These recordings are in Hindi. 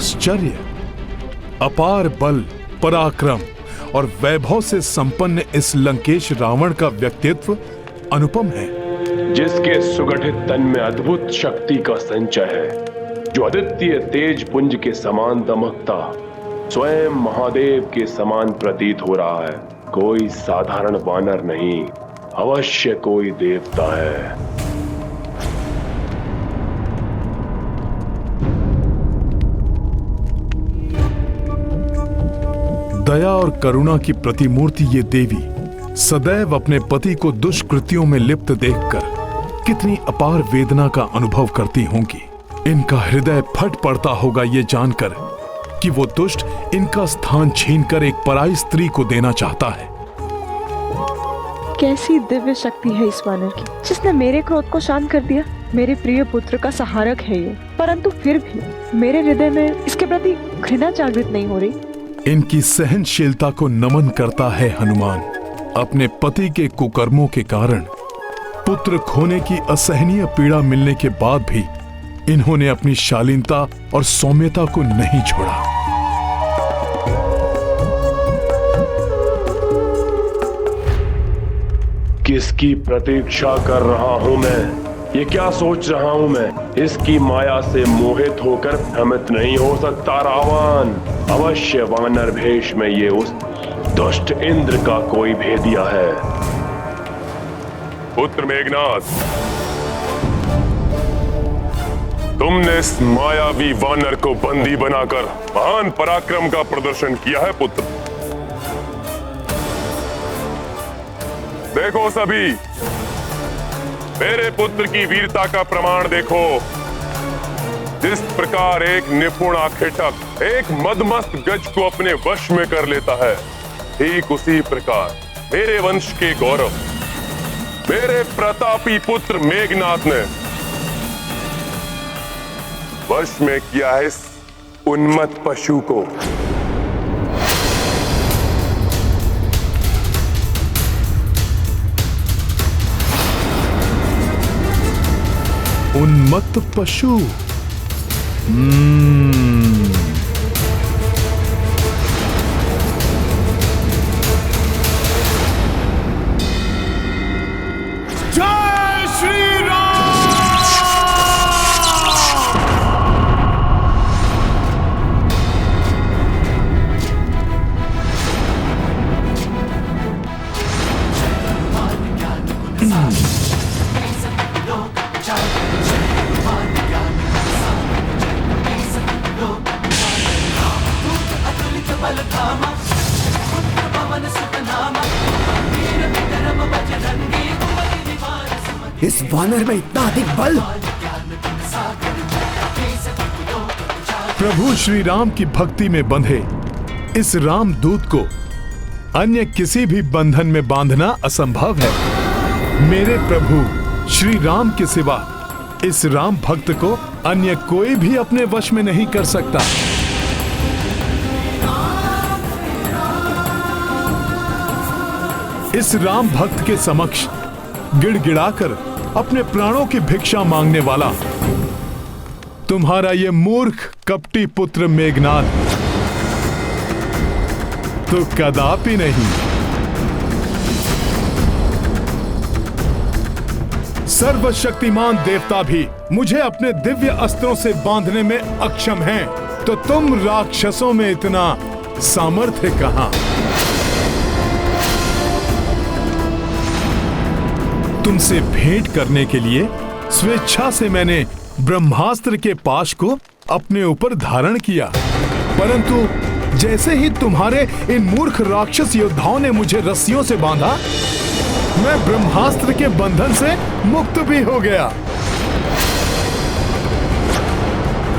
आश्चर्य, अपार बल, पराक्रम और वैभव से संपन्न इस लंकेश रावण का व्यक्तित्व अनुपम है, जिसके सुगठित तन में अद्भुत शक्ति का संचय है, जो अद्वितीय तेज पुंज के समान दमकता स्वयं महादेव के समान प्रतीत हो रहा है। कोई साधारण वानर नहीं, अवश्य कोई देवता है। दया और करुणा की प्रतिमूर्ति ये देवी सदैव अपने पति को दुष्कृत्यों में लिप्त देखकर कितनी अपार वेदना का अनुभव करती होंगी। इनका हृदय फट पड़ता होगा ये जानकर कि वो दुष्ट इनका स्थान छीनकर एक पराई स्त्री को देना चाहता है। कैसी दिव्य शक्ति है इस वानर की, जिसने मेरे क्रोध को शांत कर दिया। मेरे प्रिय पुत्र का सहारक है ये, परंतु फिर भी मेरे हृदय में इसके प्रति घृणा जागृत नहीं हो रही। इनकी सहनशीलता को नमन करता है हनुमान। अपने पति के कुकर्मों के कारण पुत्र खोने की असहनीय पीड़ा मिलने के बाद भी इन्होंने अपनी शालीनता और सौम्यता को नहीं छोड़ा। किसकी प्रतीक्षा कर रहा हूं मैं? ये क्या सोच रहा हूं मैं? इसकी माया से मोहित होकर भ्रमित नहीं हो सकता रावण। अवश्य वानर भेष में ये उस दुष्ट इंद्र का कोई भेदिया है। पुत्र मेघनाथ, तुमने इस मायावी वानर को बंदी बनाकर महान पराक्रम का प्रदर्शन किया है पुत्र। देखो सभी, मेरे पुत्र की वीरता का प्रमाण देखो। जिस प्रकार एक निपुण आखेटक एक मदमस्त गज को अपने वश में कर लेता है, ठीक उसी प्रकार मेरे वंश के गौरव, मेरे प्रतापी पुत्र मेघनाथ ने वश में किया है इस उन्मत्त पशु को। उन्मत्त पशु। जय श्री राम। इस वानर में इतना अधिक बल। प्रभु श्री राम की भक्ति में बंधे इस रामदूत को अन्य किसी भी बंधन में बांधना असंभव है। मेरे प्रभु श्री राम के सिवा इस राम भक्त को अन्य कोई भी अपने वश में नहीं कर सकता। इस राम भक्त के समक्ष गिड़गिड़ाकर अपने प्राणों की भिक्षा मांगने वाला तुम्हारा ये मूर्ख कपटी पुत्र मेघनाथ तो कदापि नहीं। सर्वशक्तिमान देवता भी मुझे अपने दिव्य अस्त्रों से बांधने में अक्षम हैं, तो तुम राक्षसों में इतना सामर्थ्य कहां? तुमसे भेंट करने के लिए स्वेच्छा से मैंने ब्रह्मास्त्र के पाश को अपने ऊपर धारण किया, परंतु जैसे ही तुम्हारे इन मूर्ख राक्षस योद्धाओं ने मुझे रस्सियों से बांधा, मैं ब्रह्मास्त्र के बंधन से मुक्त भी हो गया।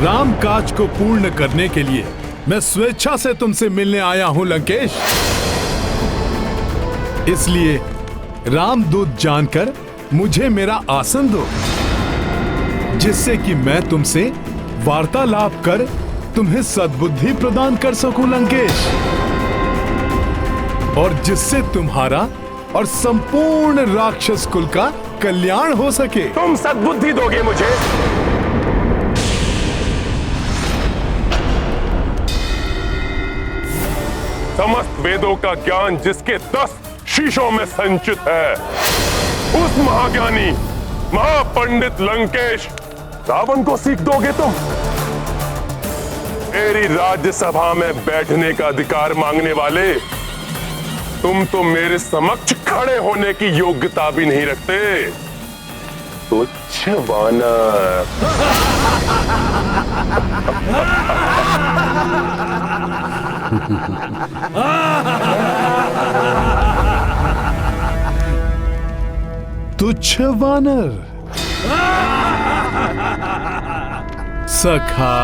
राम काज को पूर्ण करने के लिए मैं स्वेच्छा से तुमसे मिलने आया हूं लंकेश। इसलिए रामदूत जानकर मुझे मेरा आसन दो, जिससे कि मैं तुमसे वार्तालाप कर तुम्हें सद्बुद्धि प्रदान कर सकूं लंकेश, और जिससे तुम्हारा और संपूर्ण राक्षस कुल का कल्याण हो सके। तुम सद्बुद्धि दोगे मुझे? समस्त वेदों का ज्ञान जिसके 10 शीशों में संचित है, उस महाज्ञानी महापंडित लंकेश रावण को सीख दोगे तुम? मेरी राज्यसभा में बैठने का अधिकार मांगने वाले तुम तो मेरे समक्ष खड़े होने की योग्यता भी नहीं रखते। तुच्छ वानर। तुच्छ वानर। सखा।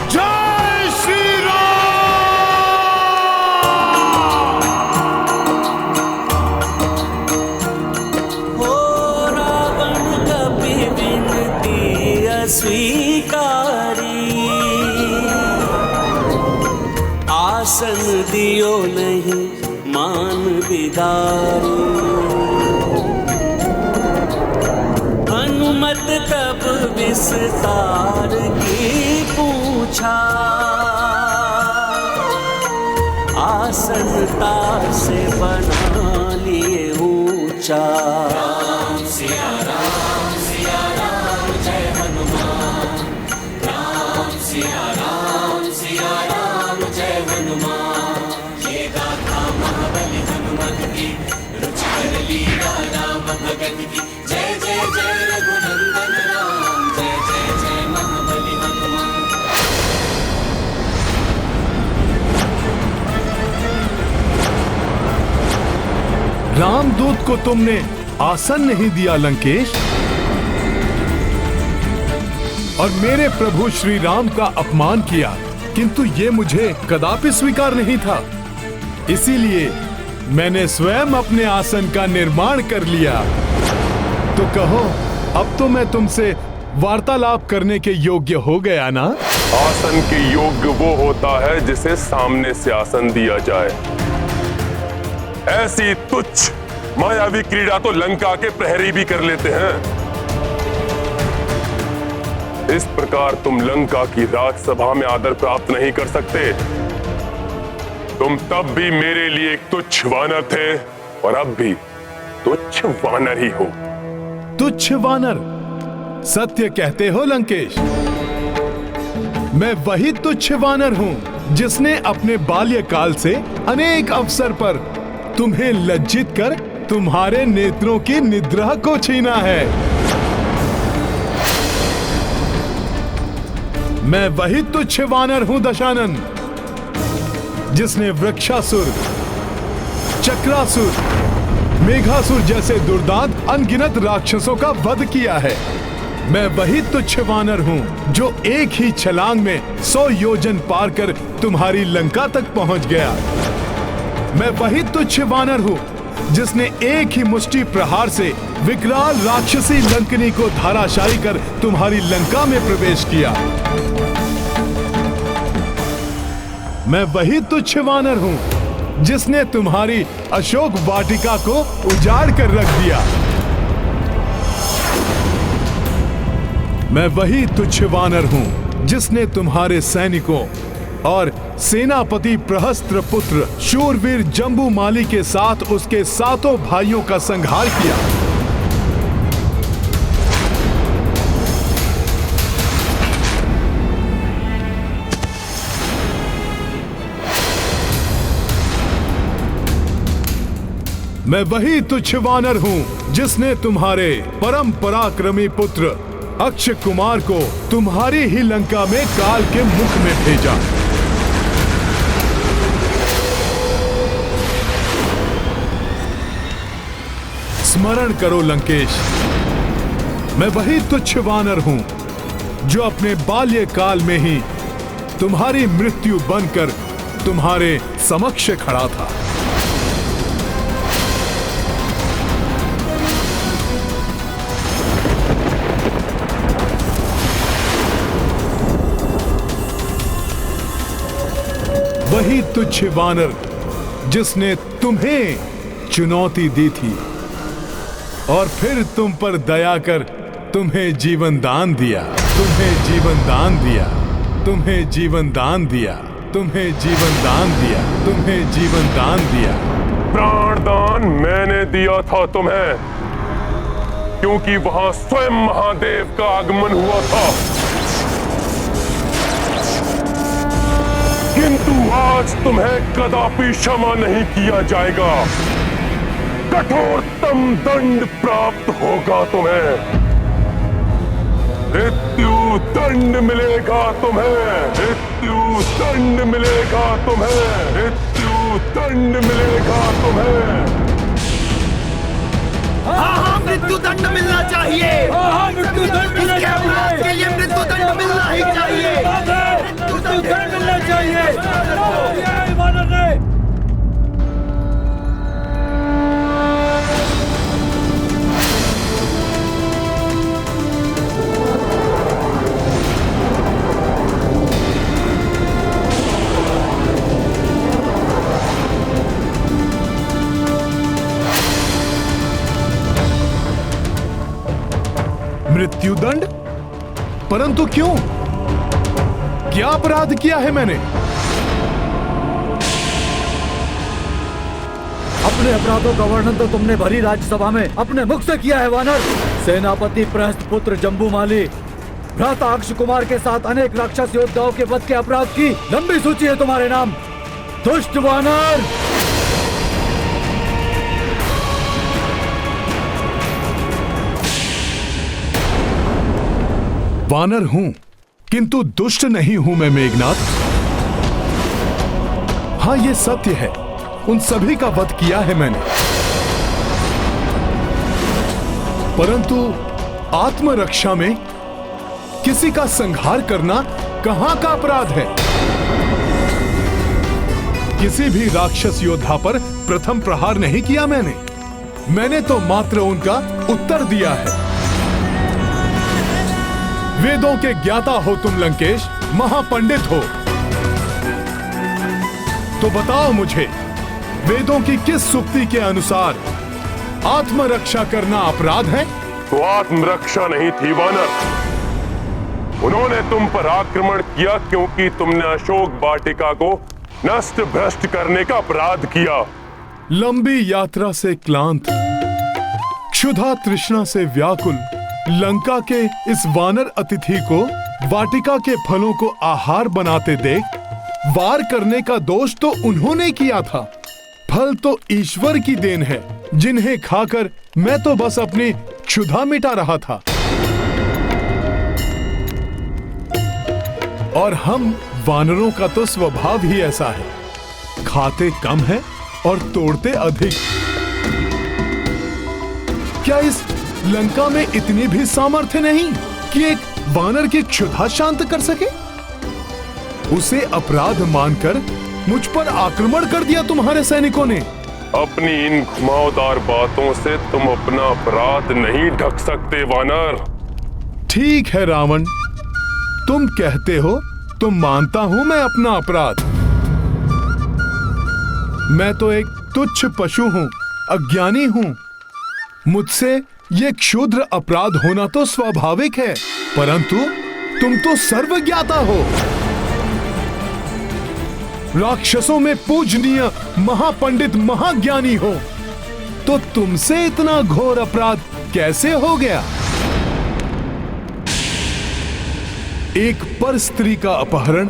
जय श्री राम। हो रावण कपि विनती अस्वीकारी, आसन दियो नहीं मान बिदारी। हनुमत तब विस्तार की पूछा, आसनता से बना लिए ऊंचा। राम सिया राम जय हनुमान। राम सिया राम जय हनुमान। ये गाथा महाबली हनुमत की, रुचिकर लीला राम भगत की। जय जय जय रघुनंदन राम, जय जय जय महाबली हनुमान। रामदूत को तुमने आसन नहीं दिया लंकेश, और मेरे प्रभु श्री राम का अपमान किया, किंतु ये मुझे कदापि स्वीकार नहीं था। इसीलिए मैंने स्वयं अपने आसन का निर्माण कर लिया। तो कहो, अब तो मैं तुमसे वार्तालाप करने के योग्य हो गया ना? आसन के योग्य वो होता है जिसे सामने से आसन दिया जाए। ऐसी तुच्छ मायावी क्रीड़ा तो लंका के प्रहरी भी कर लेते हैं। इस प्रकार तुम लंका की राजसभा में आदर प्राप्त नहीं कर सकते। तुम तब भी मेरे लिए एक तुच्छ वानर थे और अब भी तुच्छ वानर ही हो। तुच्छ वानर? सत्य कहते हो लंकेश। मैं वही तुच्छ वानर हूं जिसने अपने बाल्यकाल से अनेक अवसर पर तुम्हें लज्जित कर तुम्हारे नेत्रों की निद्रा को छीना है। मैं वही तुच्छ वानर हूं दशानन, जिसने वृक्षासुर, चक्रासुर, मेघासुर जैसे दुर्दांत अनगिनत राक्षसों का वध किया है। मैं वही तुच्छ वानर हूं जो एक ही छलांग में 100 योजन पार कर तुम्हारी लंका तक पहुंच गया। मैं वही तुच्छ वानर हूं जिसने एक ही मुष्टि प्रहार से विकराल राक्षसी लंकनी को धाराशायी कर तुम्हारी लंका में प्रवेश किया। मैं वही तुच्छ वानर हूं जिसने तुम्हारी अशोक वाटिका को उजाड़ कर रख दिया। मैं वही तुच्छ वानर हूं जिसने तुम्हारे सैनिकों और सेनापति प्रहस्त्र पुत्र शूरवीर जम्बूमाली के साथ उसके 7 भाइयों का संहार किया। मैं वही तुच्छ वानर हूं जिसने तुम्हारे परम पराक्रमी पुत्र अक्षय कुमार को तुम्हारी ही लंका में काल के मुख में भेजा। स्मरण करो लंकेश, मैं वही तुच्छ वानर हूं जो अपने बाल्यकाल में ही तुम्हारी मृत्यु बनकर तुम्हारे समक्ष खड़ा था। वही तुच्छ वानर जिसने तुम्हें चुनौती दी थी और फिर तुम पर दया कर तुम्हें जीवन दान दिया, तुम्हें जीवन दान दिया, तुम्हें जीवन दान दिया, तुम्हें जीवन दान दिया, तुम्हें जीवन दान दिया। प्राण दान मैंने दिया था तुम्हें, क्योंकि वहां स्वयं महादेव का आगमन हुआ था। किंतु आज तुम्हें कदापि क्षमा नहीं किया जाएगा। कठोरतम दंड प्राप्त होगा तुम्हें। मृत्यु दंड मिलेगा तुम्हें, मृत्यु दंड मिलेगा तुम्हें, मृत्यु दंड मिलेगा तुम्हें। हाँ, मृत्यु दंड मिलना चाहिए। मृत्यु दंड इसके अपराध के लिए मृत्यु दंड मिलना ही चाहिए। मृत्यु दंड मिलना चाहिए। मृत्युदंड? परंतु क्यों? क्या अपराध किया है मैंने? अपने अपराधों का वर्णन तो तुमने भरी राज्यसभा में अपने मुख से किया है वानर। सेनापति प्रहस्त पुत्र जम्बूमाली, भ्राता अक्ष कुमार के साथ अनेक राक्षस योद्धाओं के वध के अपराध की लंबी सूची है तुम्हारे नाम। दुष्ट वानर! वानर हूं, किंतु दुष्ट नहीं हूं मैं मेघनाथ। हाँ, ये सत्य है, उन सभी का वध किया है मैंने। परंतु आत्मरक्षा में किसी का संहार करना कहां का अपराध है? किसी भी राक्षस योद्धा पर प्रथम प्रहार नहीं किया मैंने तो मात्र उनका उत्तर दिया है। वेदों के ज्ञाता हो तुम लंकेश, महापंडित हो, तो बताओ मुझे, वेदों की किस सूक्ति के अनुसार आत्मरक्षा करना अपराध है? तो आत्मरक्षा नहीं थी वानर, उन्होंने तुम पर आक्रमण किया क्योंकि तुमने अशोक वाटिका को नष्ट भ्रष्ट करने का अपराध किया। लंबी यात्रा से क्लांत, क्षुधा तृष्णा से व्याकुल लंका के इस वानर अतिथि को वाटिका के फलों को आहार बनाते देख वार करने का दोष तो उन्होंने किया था। फल तो ईश्वर की देन है, जिन्हें खाकर मैं तो बस अपनी क्षुधा मिटा रहा था। और हम वानरों का तो स्वभाव ही ऐसा है, खाते कम है और तोड़ते अधिक। क्या इस लंका में इतनी भी सामर्थ्य नहीं कि एक वानर की क्षुधा शांत कर सके? उसे अपराध मानकर मुझ पर आक्रमण कर दिया तुम्हारे सैनिकों ने। अपनी इन घुमावदार बातों से तुम अपना अपराध नहीं ढक सकते वानर। ठीक है रावण, तुम कहते हो तो मानता हूं मैं अपना अपराध। मैं तो एक तुच्छ पशु हूं, अज्ञानी हूं। मुझसे ये क्षुद्र अपराध होना तो स्वाभाविक है, परंतु तुम तो सर्वज्ञाता हो, राक्षसों में पूजनीय महापंडित महाज्ञानी हो, तो तुमसे इतना घोर अपराध कैसे हो गया? एक पर स्त्री का अपहरण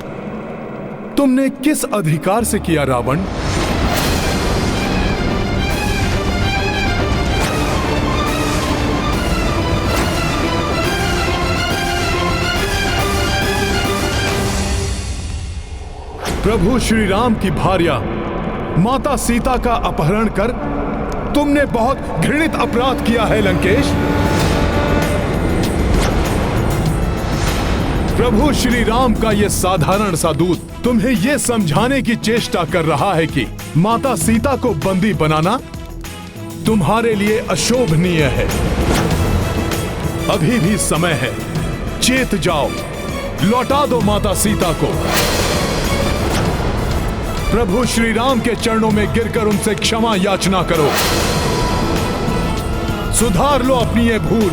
तुमने किस अधिकार से किया रावण? प्रभु श्री राम की भार्या माता सीता का अपहरण कर तुमने बहुत घृणित अपराध किया है लंकेश। प्रभु श्री राम का यह साधारण सा दूत तुम्हें यह समझाने की चेष्टा कर रहा है कि माता सीता को बंदी बनाना तुम्हारे लिए अशोभनीय है। अभी भी समय है, चेत जाओ, लौटा दो माता सीता को। प्रभु श्री राम के चरणों में गिरकर उनसे क्षमा याचना करो। सुधार लो अपनी ये भूल।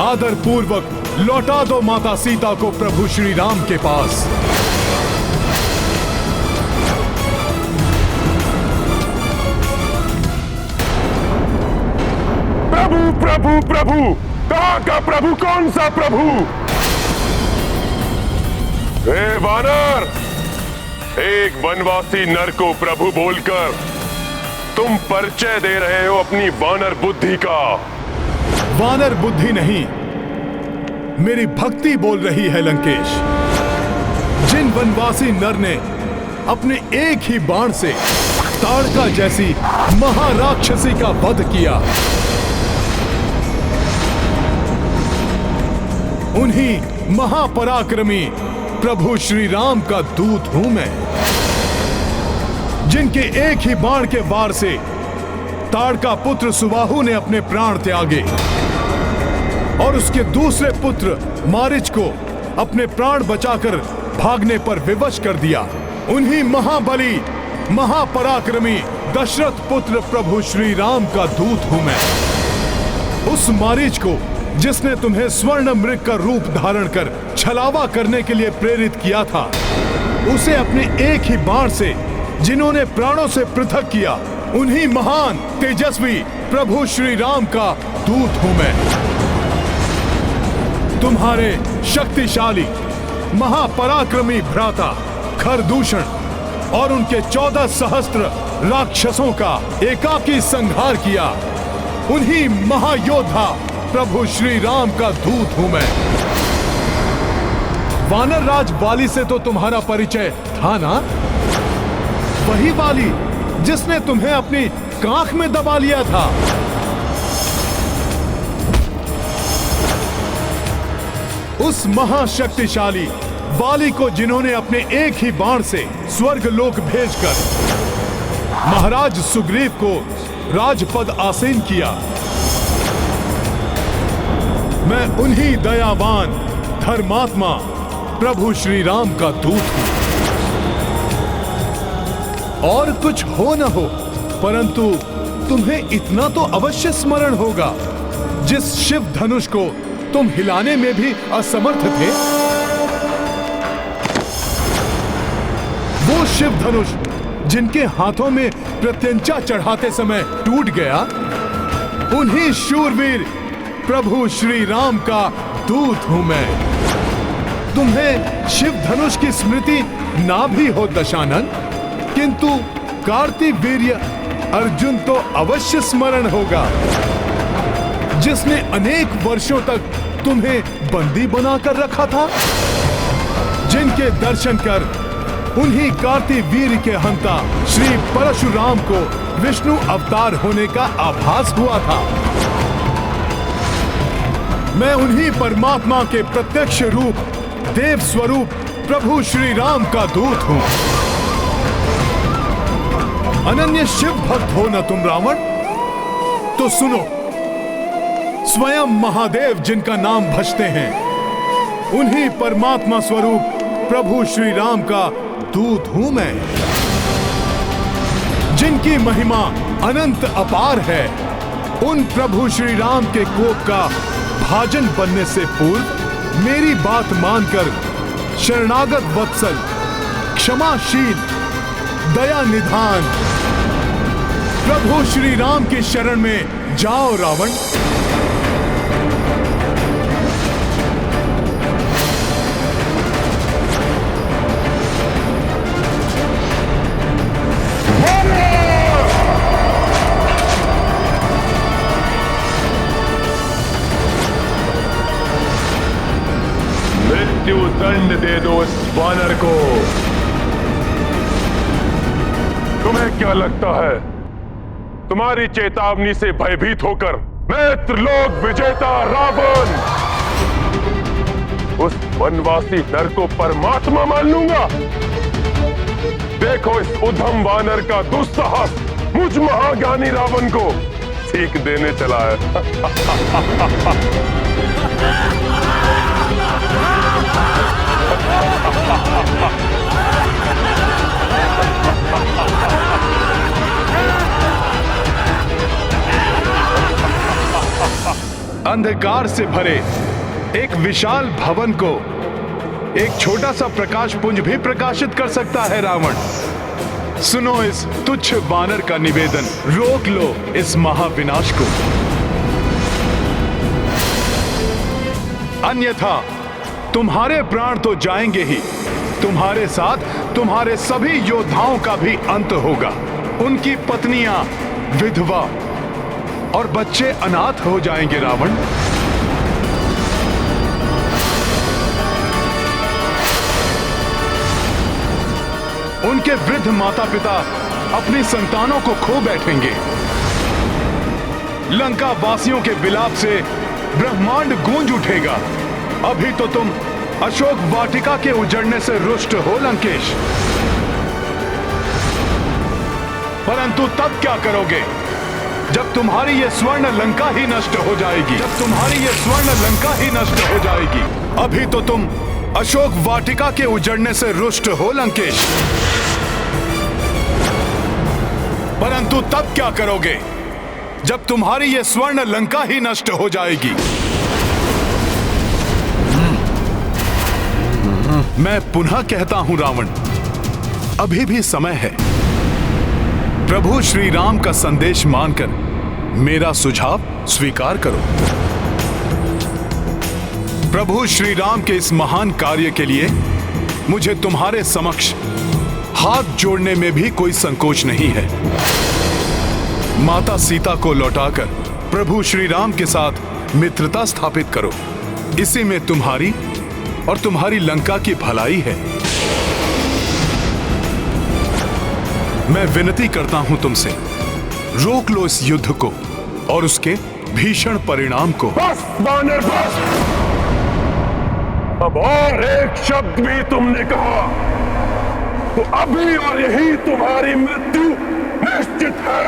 आदर पूर्वक लौटा दो माता सीता को प्रभु श्री राम के पास। प्रभु प्रभु प्रभु, कहां का प्रभु? कौन सा प्रभु? हे वानर, एक वनवासी नर को प्रभु बोलकर तुम परिचय दे रहे हो अपनी वानर बुद्धि का। वानर बुद्धि नहीं, मेरी भक्ति बोल रही है लंकेश। जिन वनवासी नर ने अपने एक ही बाण से ताड़का जैसी महाराक्षसी का वध किया, उन्हीं महापराक्रमी प्रभु श्री राम का दूत हूं मैं, जिनके एक ही बाण के वार से ताड़का पुत्र सुबाहु ने अपने प्राण त्यागे और उसके दूसरे पुत्र मारीच को अपने प्राण बचाकर भागने पर विवश कर दिया। उन्हीं महाबली महापराक्रमी दशरथ पुत्र प्रभु श्री राम का दूत हूं मैं। उस मारीच को जिसने तुम्हें स्वर्ण मृग का रूप धारण कर छलावा करने के लिए प्रेरित किया था, उसे अपने एक ही बाण से जिन्होंने प्राणों से पृथक किया, उन्हीं महान तेजस्वी प्रभु श्री राम का दूत हूं मैं। तुम्हारे शक्तिशाली महापराक्रमी भ्राता खरदूषण और उनके 14 सहस्त्र राक्षसों का एकाकी संहार किया, उन्हीं महायोद्धा प्रभु श्री राम का दूत हूं मैं। वानर राज वाली से तो तुम्हारा परिचय था ना? वही वाली जिसने तुम्हें अपनी कांख में दबा लिया था। उस महाशक्तिशाली वाली को जिन्होंने अपने एक ही बाण से स्वर्ग लोक भेजकर महाराज सुग्रीव को राजपद आसीन किया। मैं उन्हीं दयावान धर्मात्मा प्रभु श्री राम का दूत हूं। और कुछ हो न हो, परंतु तुम्हें इतना तो अवश्य स्मरण होगा, जिस शिव धनुष को तुम हिलाने में भी असमर्थ थे, वो शिव धनुष जिनके हाथों में प्रत्यंचा चढ़ाते समय टूट गया, उन्हीं शूरवीर प्रभु श्री राम का दूत हूं मैं। तुम्हें शिव धनुष की स्मृति ना भी हो दशानन, किंतु कार्तिवीर्य अर्जुन तो अवश्य स्मरण होगा, जिसने अनेक वर्षों तक तुम्हें बंदी बनाकर रखा था, जिनके दर्शन कर उन्हीं कार्तिवीर्य के हंता श्री परशुराम को विष्णु अवतार होने का आभास हुआ था। मैं उन्हीं परमात्मा के प्रत्यक्ष रूप देव स्वरूप प्रभु श्री राम का दूत हूं। अनन्य शिव भक्त हो न तुम रावण? तो सुनो, स्वयं महादेव जिनका नाम भजते हैं, उन्हीं परमात्मा स्वरूप प्रभु श्री राम का दूत हूं मैं। जिनकी महिमा अनंत अपार है, उन प्रभु श्री राम के कोप का भाजन बनने से पूर्व मेरी बात मानकर शरणागत वत्सल, क्षमाशील, दया निधान प्रभु श्री राम की शरण में जाओ रावण। मृत्यु दंड दे दो इस वानर को। तुम्हें क्या लगता है, तुम्हारी चेतावनी से भयभीत होकर मैं त्रिलोक विजेता रावण उस वनवासी नर को परमात्मा मान लूंगा? देखो इस उद्धम वानर का दुस्साहस मुझ महाज्ञानी रावण को सीख देने चला है। अंधकार से भरे एक विशाल भवन को एक छोटा सा प्रकाश पुंज भी प्रकाशित कर सकता है रावण। सुनो इस तुच्छ वानर का निवेदन, रोक लो इस महाविनाश को, अन्यथा तुम्हारे प्राण तो जाएंगे ही, तुम्हारे साथ तुम्हारे सभी योद्धाओं का भी अंत होगा। उनकी पत्नियां विधवा और बच्चे अनाथ हो जाएंगे रावण। उनके वृद्ध माता पिता अपनी संतानों को खो बैठेंगे। लंका वासियों के विलाप से ब्रह्मांड गूंज उठेगा। अभी तो तुम अशोक वाटिका के उजड़ने से रुष्ट हो लंकेश, परंतु तब क्या करोगे जब तुम्हारी ये स्वर्ण लंका ही नष्ट हो जाएगी, जब तुम्हारी ये स्वर्ण लंका ही नष्ट हो जाएगी। अभी तो तुम अशोक वाटिका के उजड़ने से रुष्ट हो लंकेश, परंतु तब क्या करोगे जब तुम्हारी ये स्वर्ण लंका ही नष्ट हो जाएगी। मैं पुनः कहता हूं रावण, अभी भी समय है। प्रभु श्री राम का संदेश मानकर मेरा सुझाव स्वीकार करो। प्रभु श्री राम के इस महान कार्य के लिए मुझे तुम्हारे समक्ष हाथ जोड़ने में भी कोई संकोच नहीं है। माता सीता को लौटाकर प्रभु श्री राम के साथ मित्रता स्थापित करो, इसी में तुम्हारी और तुम्हारी लंका की भलाई है। मैं विनती करता हूं तुमसे, रोक लो इस युद्ध को और उसके भीषण परिणाम को। बस वानर बस, अब और एक शब्द भी तुमने कहा तो अभी और यही तुम्हारी मृत्यु निश्चित है।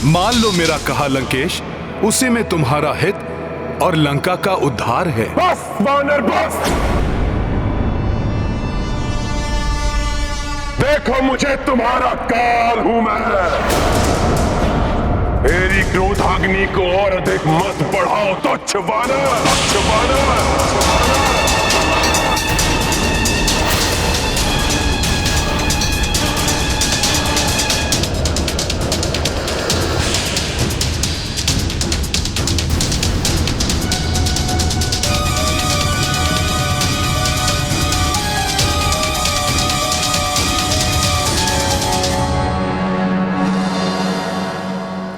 मान लो मेरा कहा लंकेश, उसी में तुम्हारा हित और लंका का उद्धार है। बस वानर बस, देखो मुझे तुम्हारा काल हूं मैं। मेरी क्रोधाग्नि को और अधिक मत बढ़ाओ तुच्छ वानर, तुच्छ वानर।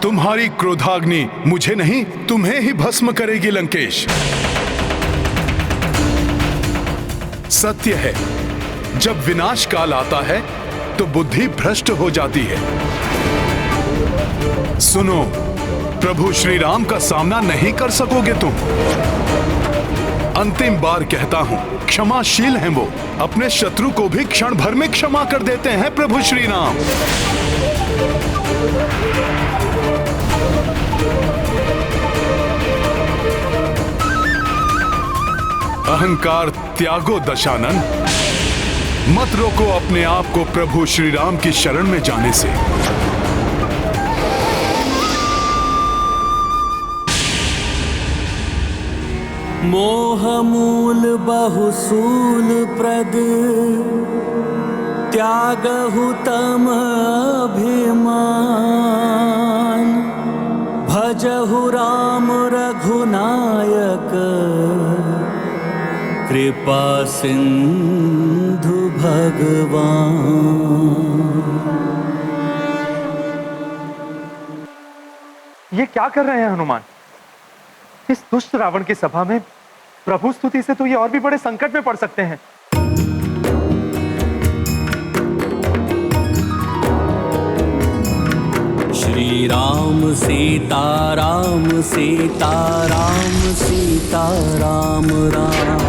तुम्हारी क्रोधाग्नि मुझे नहीं, तुम्हें ही भस्म करेगी लंकेश। सत्य है, जब विनाश काल आता है तो बुद्धि भ्रष्ट हो जाती है। सुनो, प्रभु श्री राम का सामना नहीं कर सकोगे तुम। अंतिम बार कहता हूं, क्षमाशील हैं वो, अपने शत्रु को भी क्षण भर में क्षमा कर देते हैं प्रभु श्री राम। अहंकार त्यागो दशानन, मत रोको अपने आप को प्रभु श्री राम की शरण में जाने से। मोह मूल बहुसूल प्रद, त्यागहु तम अभिमान। भजहु राम रघुनायक, कृपा सिंधु भगवान। ये क्या कर रहे हैं हनुमान? इस दुष्ट रावण की सभा में प्रभु स्तुति से तो ये और भी बड़े संकट में पड़ सकते हैं। श्री राम सीता राम सीता राम सीता राम राम।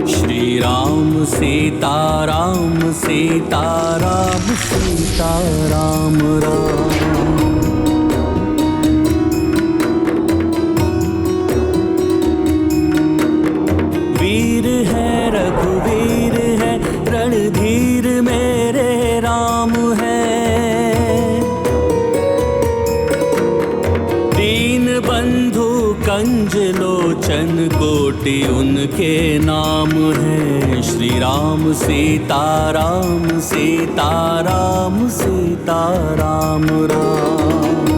श्री राम सीता राम सीता राम सीता राम राम। बंधु कंज लोचन कोटि उनके नाम है। श्री राम सीताराम सीताराम सीताराम राम।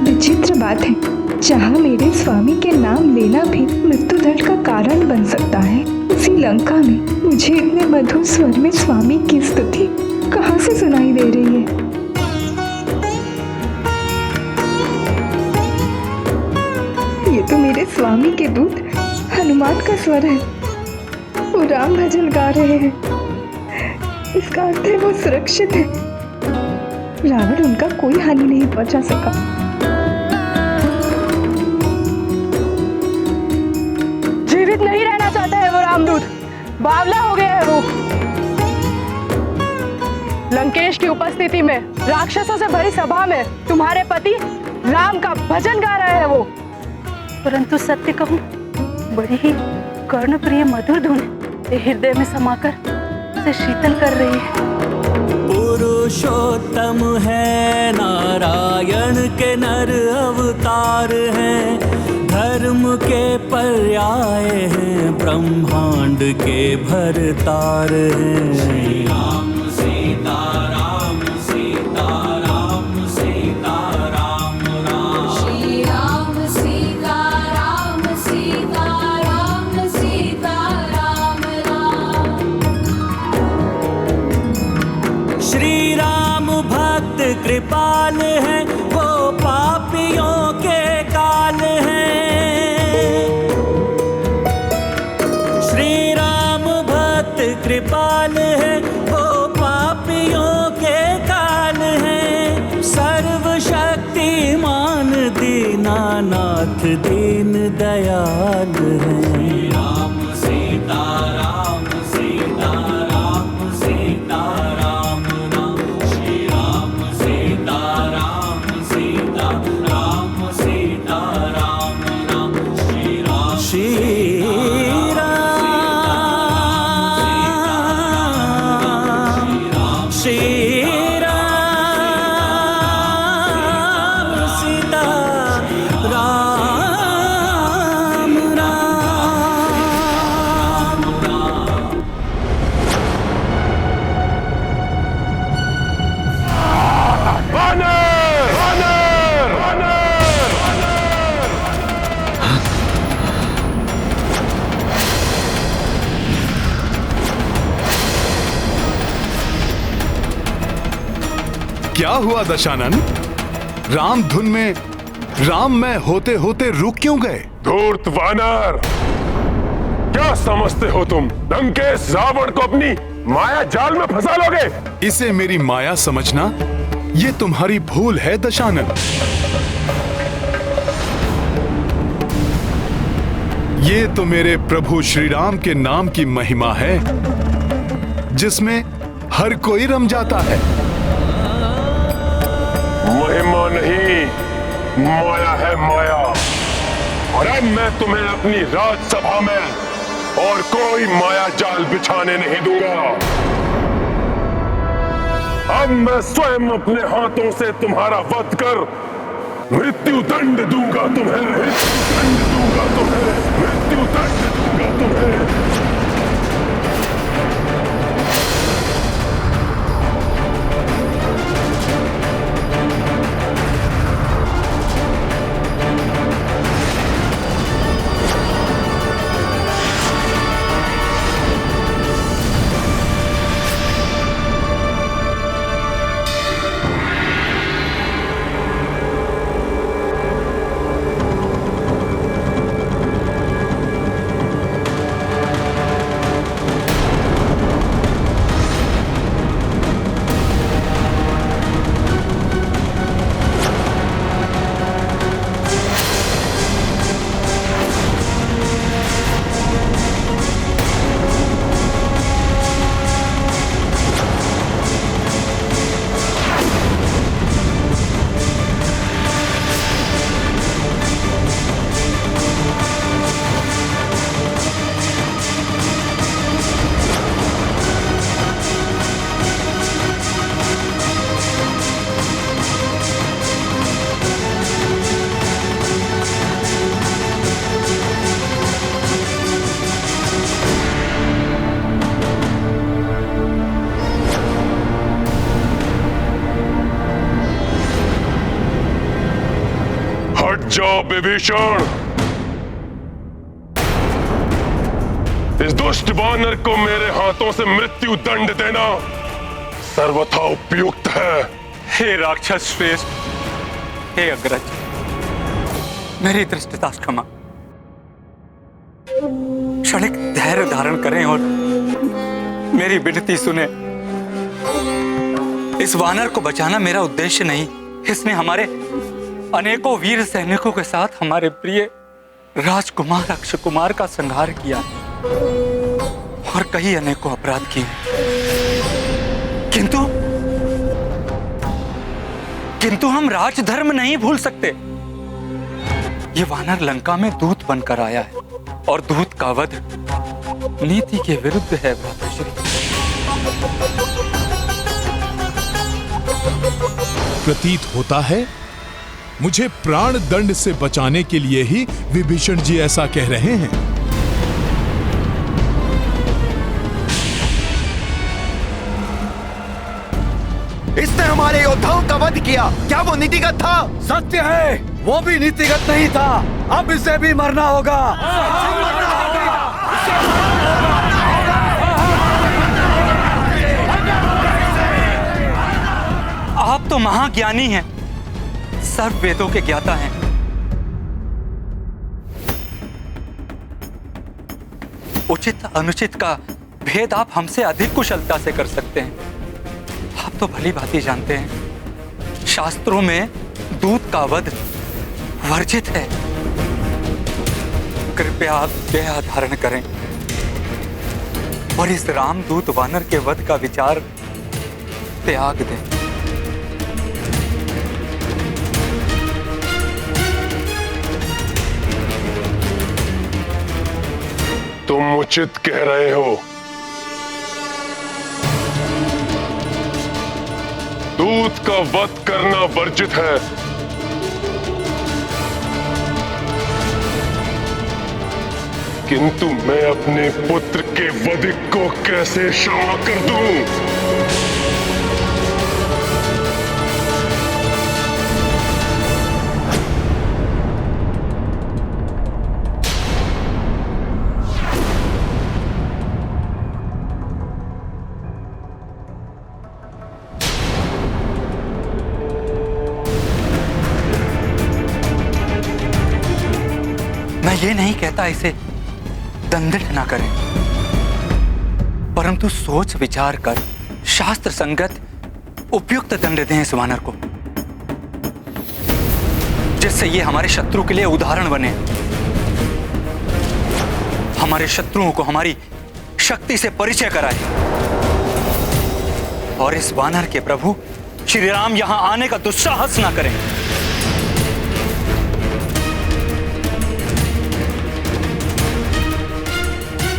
विचित्र बात है, जहाँ मेरे स्वामी के नाम लेना भी मृत्युदंड का कारण बन सकता है, उसी लंका में मुझे इतने मधुर स्वर में स्वामी की स्तुति कहाँ से सुनाई दे रही है। ये तो मेरे स्वामी के दूत हनुमान का स्वर है। वो राम भजन गा रहे हैं। इसका अर्थ है वो सुरक्षित है। रावण उनका कोई हानि नहीं पहुंचा सका। जीवित नहीं रहना चाहता है वो रामदूत, बावला हो गया है वो। लंकेश की उपस्थिति में राक्षसों से भरी सभा में तुम्हारे पति राम का भजन गा रहे हैं वो। परंतु सत्य कहूं, बड़ी ही कर्णप्रिय मधुर धुन हृदय में समाकर उसे शीतल कर रही है। पुरुषोत्तम है, नारायण के नर अवतार हैं, धर्म के पर्याय हैं, ब्रह्मांड के भरतार हैं। श्री राम सीताराम सीताराम सीताराम राम। श्री राम सीताराम सीताराम सीताराम राम। श्री राम भक्त कृपाल है, वो पापियों के काल है। श्री राम भक्त कृपाल है, वो पापियों के काल है। सर्वशक्तिमान दीनानाथ दीन दयाल है। श्री राम सीताराम सीताराम सीताराम राम। श्री राम सीताराम सीताराम सीताराम राम। श्री राम क्या हुआ दशानन? राम धुन में राम में होते होते रुक क्यों गए? धूर्त वानर, क्या समझते हो तुम? लंकेश रावण को अपनी माया जाल में फंसा लोगे? इसे मेरी माया समझना ये तुम्हारी भूल है दशानन। ये तो मेरे प्रभु श्री राम के नाम की महिमा है, जिसमें हर कोई रम जाता है। महिमा नहीं, माया है माया। और अब मैं तुम्हें अपनी राजसभा में और कोई माया जाल बिछाने नहीं दूंगा। अब मैं स्वयं अपने हाथों से तुम्हारा वध कर मृत्यु दंड दूंगा तुम्हें, मृत्यु दंड दूंगा तुम्हें, मृत्यु दंड दूंगा तुम्हें। हट जाओ विभीषण। इस दुष्ट वानर को मेरे हाथों से मृत्यु दंड देना सर्वथा उपयुक्त है। हे राक्षस श्रेष्ठ, हे अग्रज, मेरी दृष्टता क्षमा। क्षणिक धैर्य धारण करें और मेरी विनती सुने। इस वानर को बचाना मेरा उद्देश्य नहीं। इसने हमारे अनेकों वीर सैनिकों के साथ हमारे प्रिय राजकुमार अक्षय कुमार का संहार किया और कई अनेकों अपराध किए। किंतु हम राजधर्म नहीं भूल सकते। ये वानर लंका में दूत बनकर आया है और दूत का वध नीति के विरुद्ध है भ्राताश्री। प्रतीत होता है मुझे प्राण दंड से बचाने के लिए ही विभीषण जी ऐसा कह रहे हैं। इसने हमारे योद्धाओं का वध किया, क्या वो नीतिगत था? सत्य है, वो भी नीतिगत नहीं था। अब इसे भी मरना होगा। आप तो महाज्ञानी हैं, सर्व वेदों के ज्ञाता हैं। उचित अनुचित का भेद आप हमसे अधिक कुशलता से कर सकते हैं। आप तो भली भांति जानते हैं, शास्त्रों में दूत का वध वर्जित है। कृपया आप दया धारण करें और इस रामदूत वानर के वध का विचार त्याग दें। तुम उचित कह रहे हो। दूत का वध करना वर्जित है, किंतु मैं अपने पुत्र के वध को कैसे क्षमा कर दूं? मैं ये नहीं कहता इसे दंडित ना करें, परंतु सोच विचार कर शास्त्र संगत उपयुक्त दंड दें इस वानर को, जिससे ये हमारे शत्रु के लिए उदाहरण बने। हमारे शत्रुओं को हमारी शक्ति से परिचय कराए और इस वानर के प्रभु श्री राम यहां आने का दुस्साहस ना करें।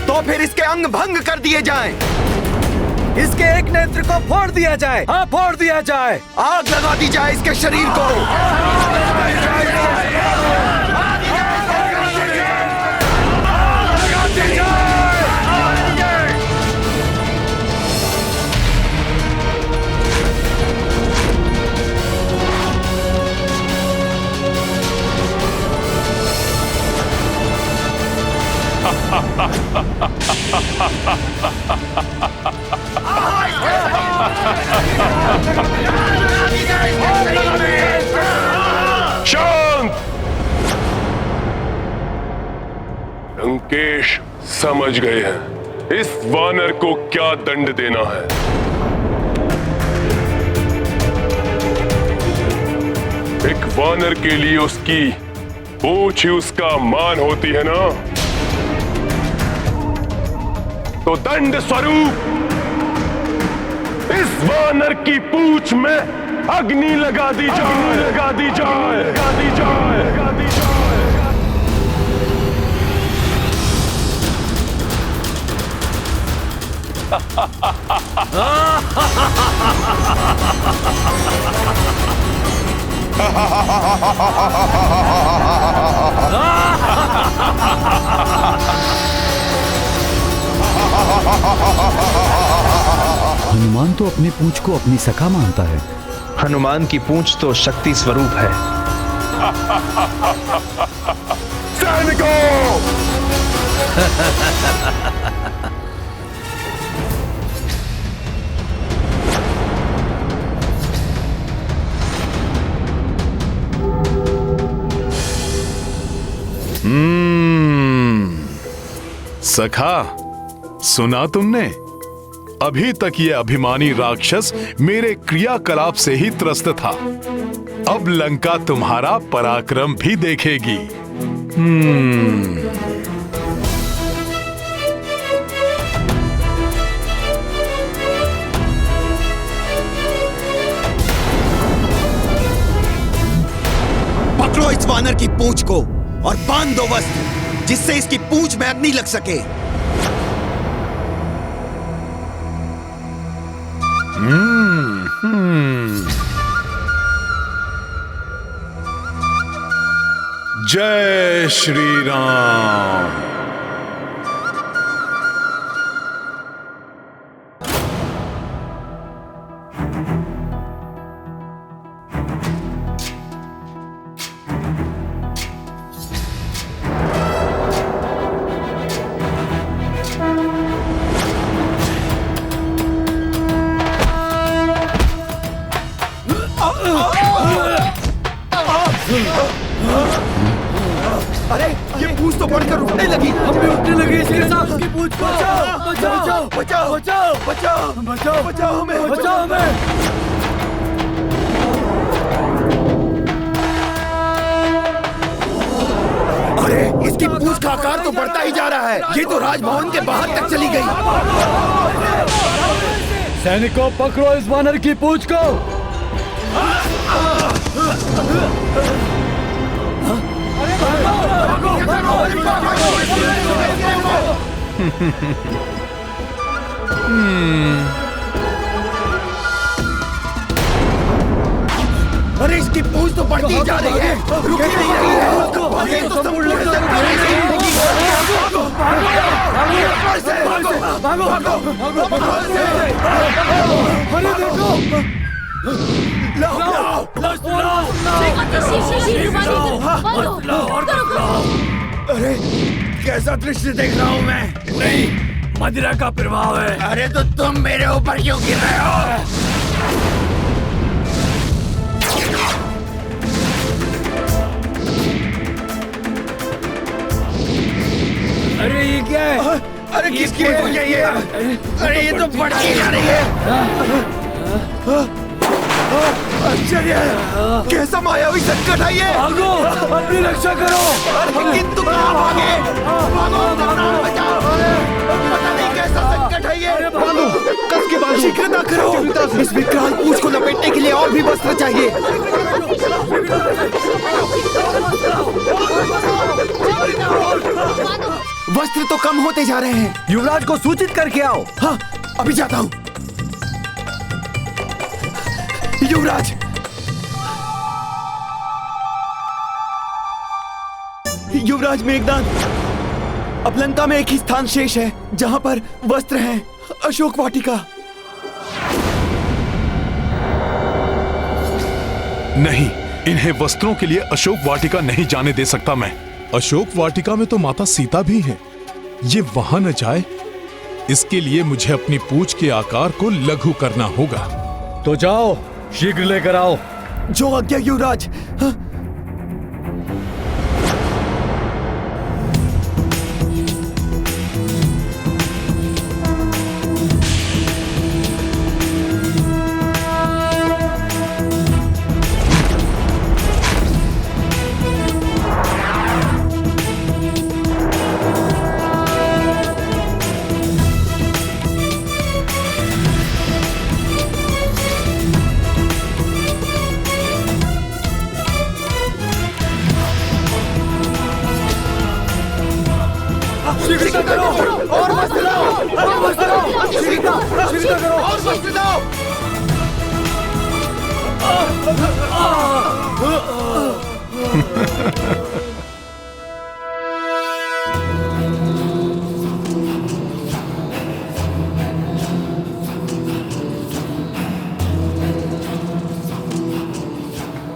तो फिर इसके अंग भंग कर दिए जाएं। इसके एक नेत्र को फोड़ दिया जाए। हाँ, फोड़ दिया जाए। आग लगा दी जाए इसके शरीर को। शांत! लंकेश समझ गए हैं इस वानर को क्या दंड देना है। एक वानर के लिए उसकी पूंछ ही उसका मान होती है ना, तो दंड स्वरूप इस वानर की पूंछ में अग्नि लगा दी जाए, लगा दी जाए, लगा दी जाए, लगा दी जाए। हनुमान तो अपनी पूंछ को अपनी सखा मानता है। हनुमान की पूंछ तो शक्ति स्वरूप है। सैनिकों, सखा, सुना तुमने? अभी तक ये अभिमानी राक्षस मेरे क्रियाकलाप से ही त्रस्त था। अब लंका तुम्हारा पराक्रम भी देखेगी। पकड़ो इस वानर की पूंछ को और बांध दो वस्त्र, जिससे इसकी पूंछ में अग्नि लग सके। जय श्री राम। अरे ये पूंछ तो बढ़कर उठने लगी। हम भी उठने लगे इसके साथ। उसकी पूंछ को बचाओ बचाओ बचाओ बचाओ बचाओ बचाओ बचाओ हमें बचाओ हमें। अरे इसकी पूंछ का आकार तो बढ़ता ही जा रहा है। ये तो राजभवन के बाहर तक चली गई। सैनिकों, पकड़ो इस वानर की पूंछ को। अरे इसकी पूंछ तो बढ़ती जा रही है, रुक नहीं रही है। ये तो संपूर्ण अरे देखो, अरे कैसा दृश्य देख रहा हूँ मैं? नहीं, मदिरा का प्रभाव है। अरे तो तुम मेरे ऊपर क्यों गिर रहे हो? अरे ये क्या है? अरे किसकी वजह है ये? अरे ये तो बढ़ती जा रही है। आश्चर्य है, कैसा मायावी संकट है ये? भागो, अपनी रक्षा करो। अरे किंतु कहाँ भागे? भागो, अपना बचाओ। पता नहीं कैसा संकट है ये। बांधो, कस के बांधो। शीघ्रता करो। इस विकराल पूंछ को लपेटने के लिए और भी वस्त्र चाहिए। वस्त्र तो कम होते जा रहे हैं। युवराज को सूचित करके आओ। हाँ, अभी जाता हूँ। युवराज, युवराज मेघनाद, अब लंका में एक ही स्थान शेष है जहां पर वस्त्र हैं, अशोक वाटिका। नहीं, इन्हें वस्त्रों के लिए अशोक वाटिका नहीं जाने दे सकता मैं। अशोक वाटिका में तो माता सीता भी है। ये वहां न जाए, इसके लिए मुझे अपनी पूंछ के आकार को लघु करना होगा। तो जाओ, शीघ्र लेकर आओ। जो आज्ञा युवराज। हाँ?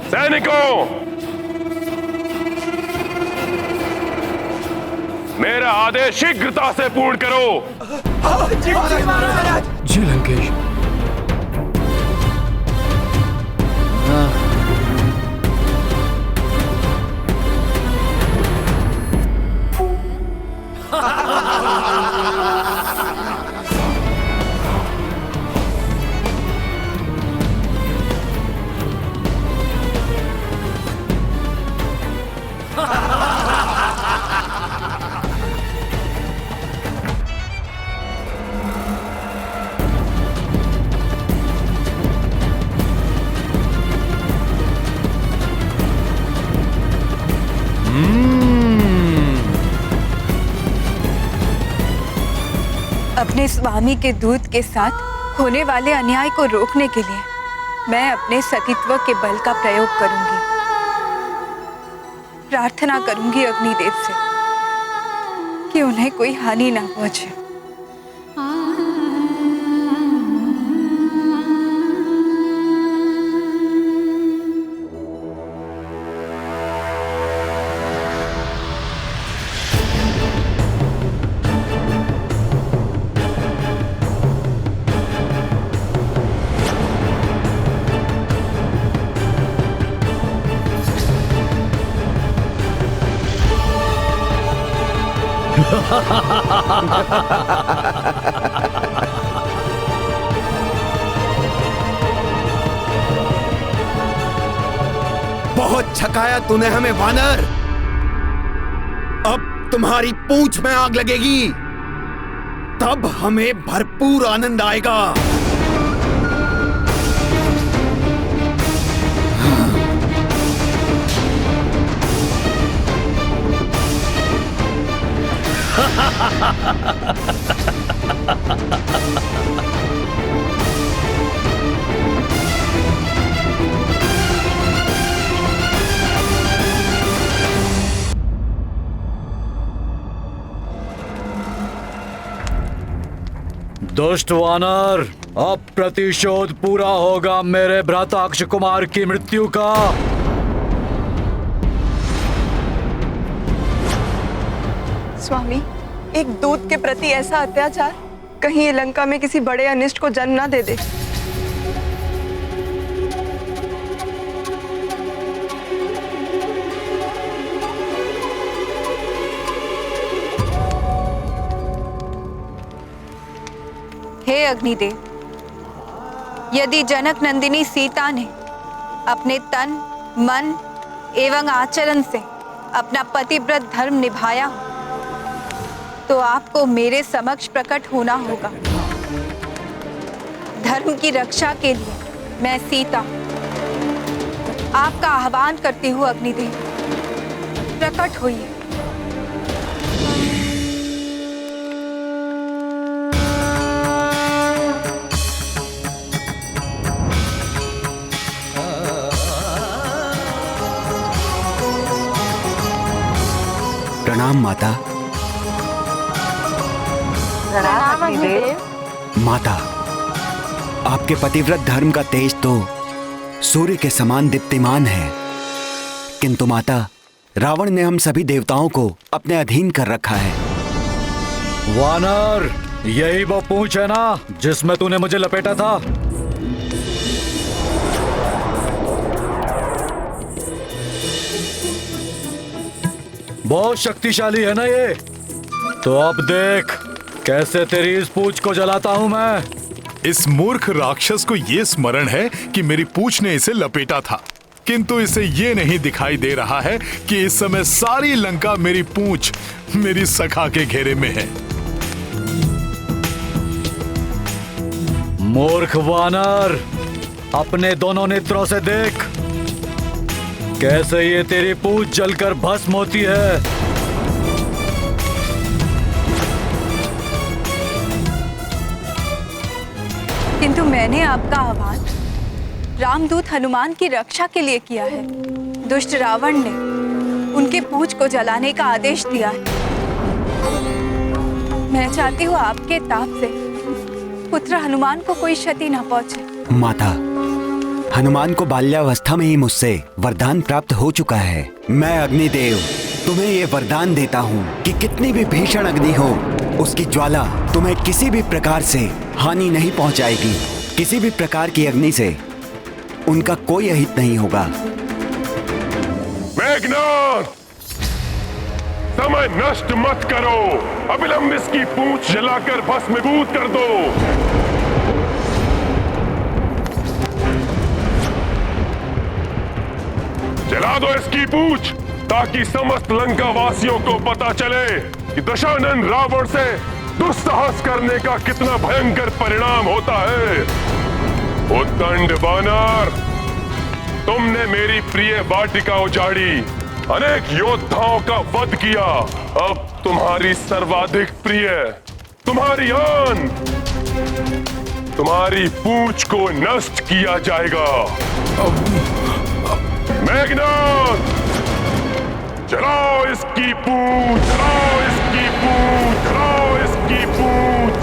सैनिकों, मेरा आदेश शीघ्रता से पूर्ण करो। जी लंकेश। अपने स्वामी के दूत के साथ होने वाले अन्याय को रोकने के लिए मैं अपने सतीत्व के बल का प्रयोग करूंगी। प्रार्थना करूंगी अग्निदेव से कि उन्हें कोई हानि ना पहुंचे। बहुत छकाया तूने हमें वानर। अब तुम्हारी पूंछ में आग लगेगी, तब हमें भरपूर आनंद आएगा। दुष्ट वानर, अब प्रतिशोध पूरा होगा मेरे भ्राता अक्ष कुमार की मृत्यु का। स्वामी, एक दूत के प्रति ऐसा अत्याचार कहीं ये लंका में किसी बड़े अनिष्ट को जन्म ना दे दे। हे अग्निदेव, यदि जनक नंदिनी सीता ने अपने तन, मन एवं आचरण से अपना पतिव्रत धर्म निभाया हो, तो आपको मेरे समक्ष प्रकट होना होगा। धर्म की रक्षा के लिए मैं सीता आपका आह्वान करती हूँ। अग्निदेव, प्रकट होइए। प्रणाम माता। प्रणाम अग्निदेव। माता, आपके पतिव्रत धर्म का तेज तो सूर्य के समान दीप्तिमान है, किंतु माता, रावण ने हम सभी देवताओं को अपने अधीन कर रखा है। वानर, यही वो पूंछ है ना जिसमें तूने मुझे लपेटा था? बहुत शक्तिशाली है ना ये? तो अब देख कैसे तेरी इस पूंछ को जलाता हूं मैं। इस मूर्ख राक्षस को ये स्मरण है कि मेरी पूंछ ने इसे लपेटा था, किंतु इसे ये नहीं दिखाई दे रहा है कि इस समय सारी लंका मेरी पूंछ, मेरी सखा के घेरे में है। मूर्ख वानर, अपने दोनों नेत्रों से देख कैसे ये तेरी पूंछ जलकर भस्म होती है। किंतु मैंने आपका आह्वान रामदूत हनुमान की रक्षा के लिए किया है। दुष्ट रावण ने उनके पूंछ को जलाने का आदेश दिया है। मैं चाहती हूँ आपके ताप से पुत्र हनुमान को कोई क्षति न पहुंचे। माता, हनुमान को बाल्यावस्था में ही मुझसे वरदान प्राप्त हो चुका है। मैं अग्निदेव तुम्हें ये वरदान देता हूँ कि कितनी भी भीषण अग्नि हो, उसकी ज्वाला तुम्हें किसी भी प्रकार से हानि नहीं पहुंचाएगी। किसी भी प्रकार की अग्नि से उनका कोई अहित नहीं होगा। मेघनाद, समय नष्ट मत करो। अविलंब इसकी पूंछ जलाकर भस्मीभूत कर दो। जला दो इसकी पूंछ, ताकि समस्त लंका वासियों को पता चले कि दशानन रावण से दुस्साहस करने का कितना भयंकर परिणाम होता है। उद्दंड वानर, तुमने मेरी प्रिय वाटिका उजाड़ी, अनेक योद्धाओं का वध किया। अब तुम्हारी सर्वाधिक प्रिय, तुम्हारी आन, तुम्हारी पूंछ को नष्ट किया जाएगा। मेघनाद, जलाओ इसकी पूंछ, जलाओ इसकी पूंछ, जलाओ इसकी पूंछ।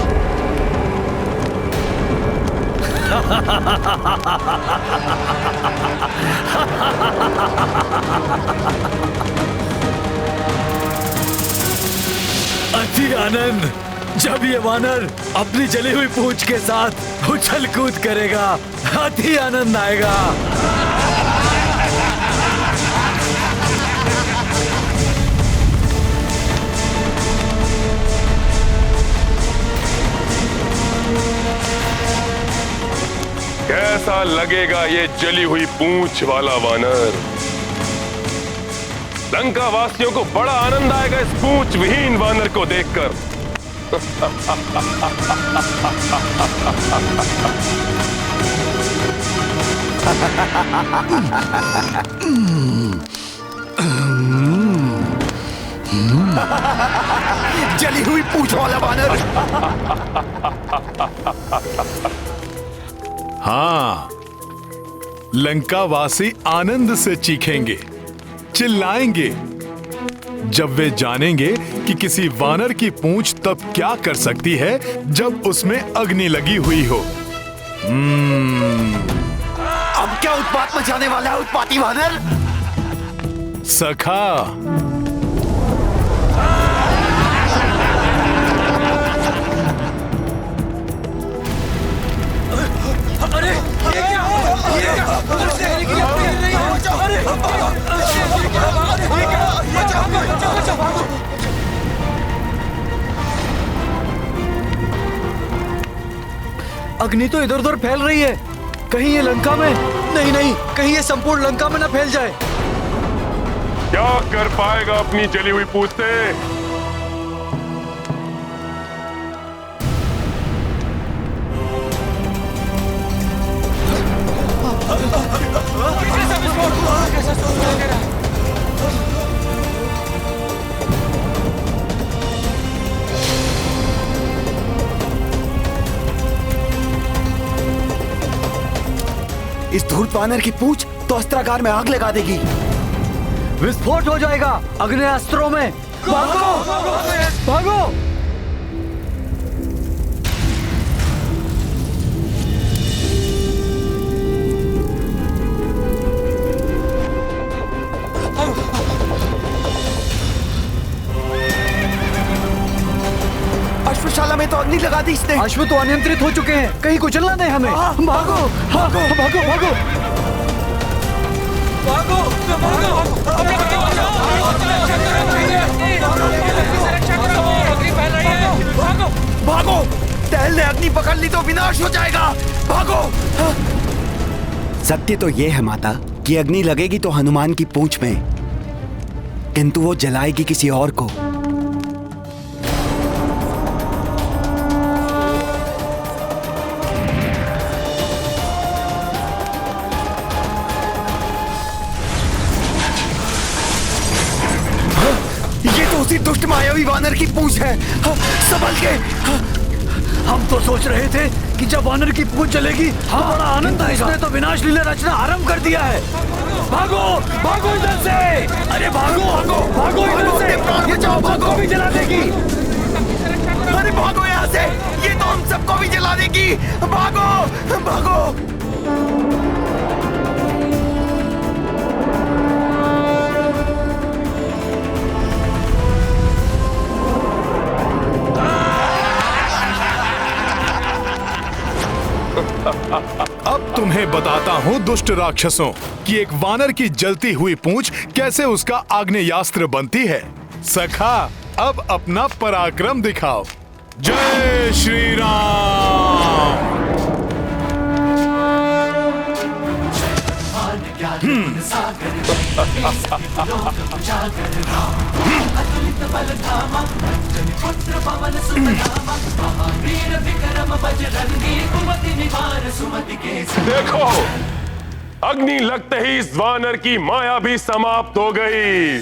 अति आनंद, जब ये वानर अपनी जली हुई पूंछ के साथ उछल कूद करेगा, अति आनंद आएगा। कैसा लगेगा ये जली हुई पूंछ वाला वानर? लंका वासियों को बड़ा आनंद आएगा इस पूंछ विहीन वानर को देखकर। जली हुई पूंछ वाला वानर। हाँ, लंकावासी आनंद से चीखेंगे, चिल्लाएंगे जब वे जानेंगे कि किसी वानर की पूंछ तब क्या कर सकती है जब उसमें अग्नि लगी हुई हो। अब क्या उत्पात मचाने वाला है उत्पाती वानर? सखा, अग्नि तो इधर उधर फैल रही है। कहीं ये लंका में नहीं, कहीं ये संपूर्ण लंका में ना फैल जाए। क्या कर पाएगा अपनी जली हुई पूंछ से? इस धूर्त वानर की पूंछ तो अस्त्रागार में आग लगा देगी। विस्फोट हो जाएगा अग्नेयास्त्रों में। भागो, भागो। अश्वशाला में तो अग्नि लगा दी इसने। अश्व तो अनियंत्रित हो चुके हैं, कहीं कुचलना नहीं हमें। भागो, भागो, भागो, भागो, भागो, भागो, भागो। टहल ने अग्नि पकड़ ली तो विनाश हो जाएगा। भागो। सत्य तो ये है माता कि अग्नि लगेगी तो हनुमान की पूंछ में, किंतु वो जलाएगी किसी और को। उसी दुष्ट मायावी वानर की पूंछ है। संभल के। हम तो सोच रहे थे कि जब वानर की पूंछ जलेगी बड़ा आनंद आएगा। इसने तो विनाश लीला रचना आरंभ कर दिया है। भागो, भागो इधर से। अरे भागो, भागो, भागो इधर से। प्राण बचाओ, भागो। भी जला देगी। अरे भागो यहाँ से, ये तो हम सबको भी जला देगी। भागो, भागो। तुम्हें बताता हूँ दुष्ट राक्षसों कि एक वानर की जलती हुई पूंछ कैसे उसका आग्नेयास्त्र बनती है। सखा, अब अपना पराक्रम दिखाओ। जय श्री राम। देखो, अग्नि लगते ही इस वानर की माया भी समाप्त हो गई।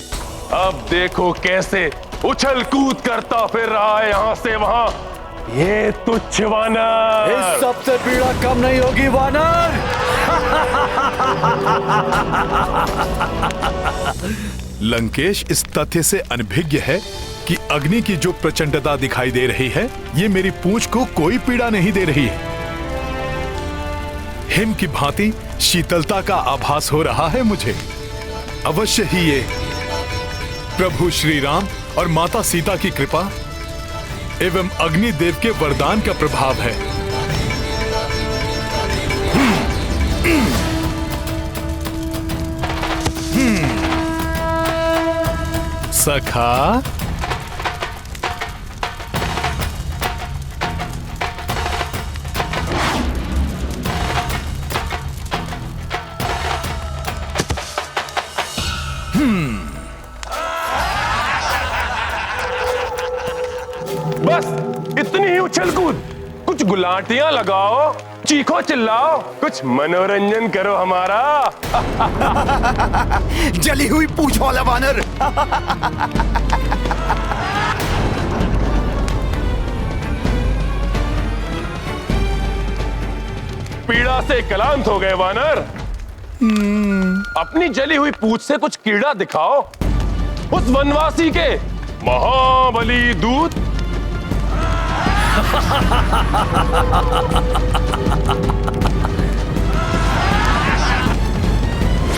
अब देखो कैसे उछल कूद करता फिर रहा है यहाँ से वहां। ये तुच्छ वानर। इस सबसे पीड़ा कम नहीं होगी वानर। लंकेश इस तथ्य से अनभिज्ञ है कि अग्नि की जो प्रचंडता दिखाई दे रही है, ये मेरी पूंछ को कोई पीड़ा नहीं दे रही है। हिम की भांति शीतलता का आभास हो रहा है मुझे। अवश्य ही ये प्रभु श्री राम और माता सीता की कृपा एवं अग्निदेव के वरदान का प्रभाव है। सखा, बस इतनी ही उछल कूद। कुछ गुलाटियां लगाओ, चीखो चिल्लाओ, कुछ मनोरंजन करो हमारा। जली हुई पूंछ वाला वानर। पीड़ा से क्लांत हो गए वानर। अपनी जली हुई पूंछ से कुछ कीड़ा दिखाओ उस वनवासी के महाबली दूत।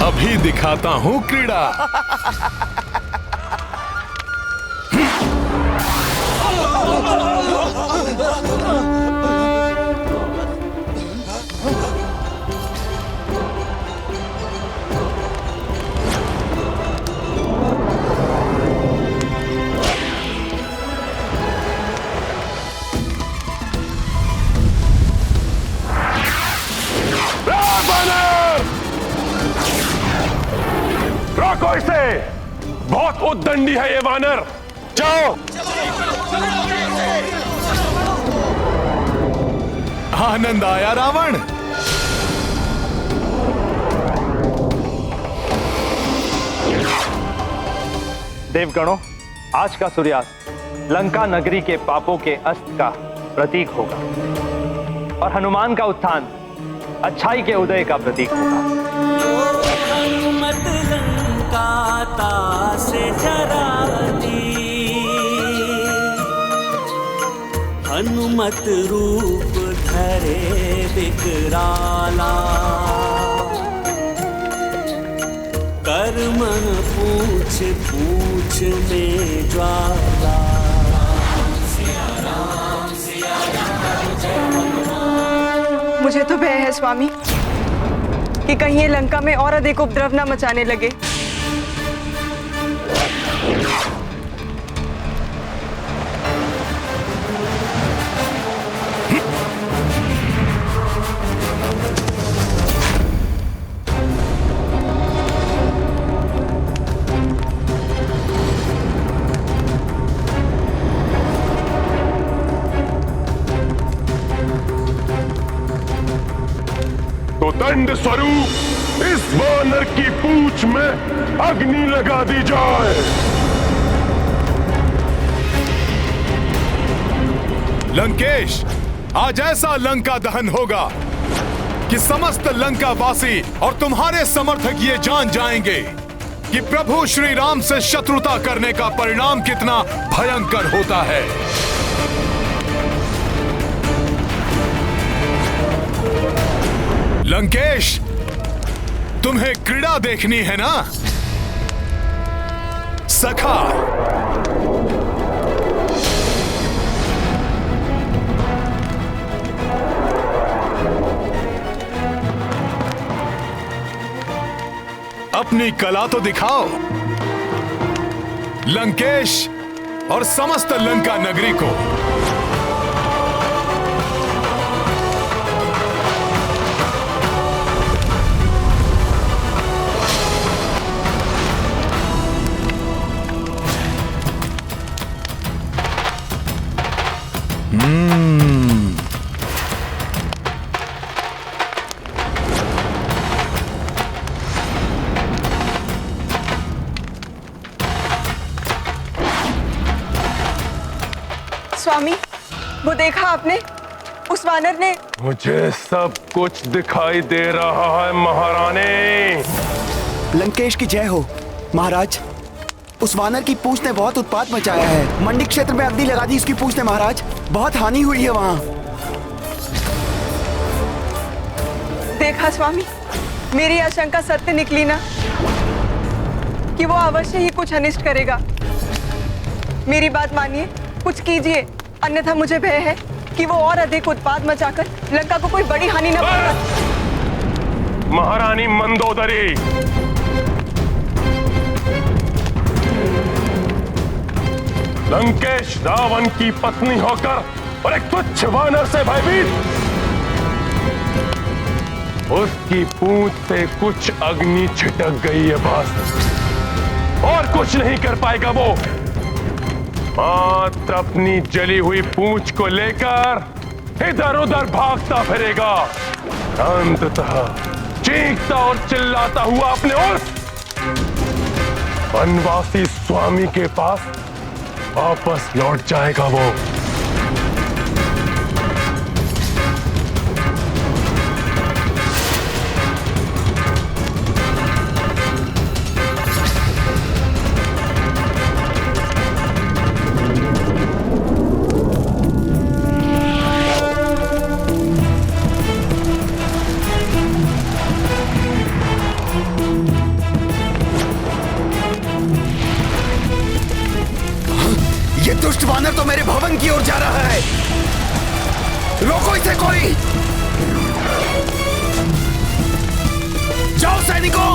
अभी दिखाता हूं क्रीड़ा। रोको इसे, बहुत उद्दंडी है ये वानर। जाओ। आनंद आया रावण। देवगणों, आज का सूर्यास्त लंका नगरी के पापों के अस्त का प्रतीक होगा और हनुमान का उत्थान अच्छाई के उदय का प्रतीक होगा। हनुमत लंका तासे जरा दी, हनुमत रूप धरे विकराला, कर्म पूछ पूछ में ज्वाला। मुझे तो भय है स्वामी कि कहीं ये लंका में और अधिक उपद्रव न मचाने लगे। तो दंड स्वरूप इस वानर की पूंछ में अग्नि लगा दी जाए। लंकेश, आज ऐसा लंका दहन होगा कि समस्त लंका वासी और तुम्हारे समर्थक ये जान जाएंगे कि प्रभु श्री राम से शत्रुता करने का परिणाम कितना भयंकर होता है। लंकेश, तुम्हें क्रीड़ा देखनी है ना? सखा, अपनी कला तो दिखाओ लंकेश और समस्त लंका नगरी को। स्वामी, वो देखा आपने? उस वानर ने। मुझे सब कुछ दिखाई दे रहा है महारानी। लंकेश की जय हो महाराज। उस वानर की पूंछ ने बहुत उत्पात मचाया है। मंडी क्षेत्र में अग्नि लगा दी उसकी पूंछ ने महाराज। बहुत हानि हुई है वहाँ। देखा स्वामी, मेरी आशंका सत्य निकली ना कि वो अवश्य ही कुछ अनिष्ट करेगा। मेरी बात मानिए, कुछ कीजिए, अन्यथा मुझे भय है कि वो और अधिक उत्पात मचाकर लंका को कोई बड़ी हानि न पहुंचाए। महारानी मंदोदरी, लंकेश रावण की पत्नी होकर और एक तुच्छ वानर से भयभीत, उसकी पूंछ से कुछ अग्नि छिटक गई है बस, और कुछ नहीं कर पाएगा वो। मात्र अपनी जली हुई पूंछ को लेकर इधर उधर भागता फिरेगा, अंततः चीखता और चिल्लाता हुआ अपने उस वनवासी स्वामी के पास वापस लौट जाएगा वो। दुष्ट वानर तो मेरे भवन की ओर जा रहा है। रोको इसे कोई। जाओ सैनिकों।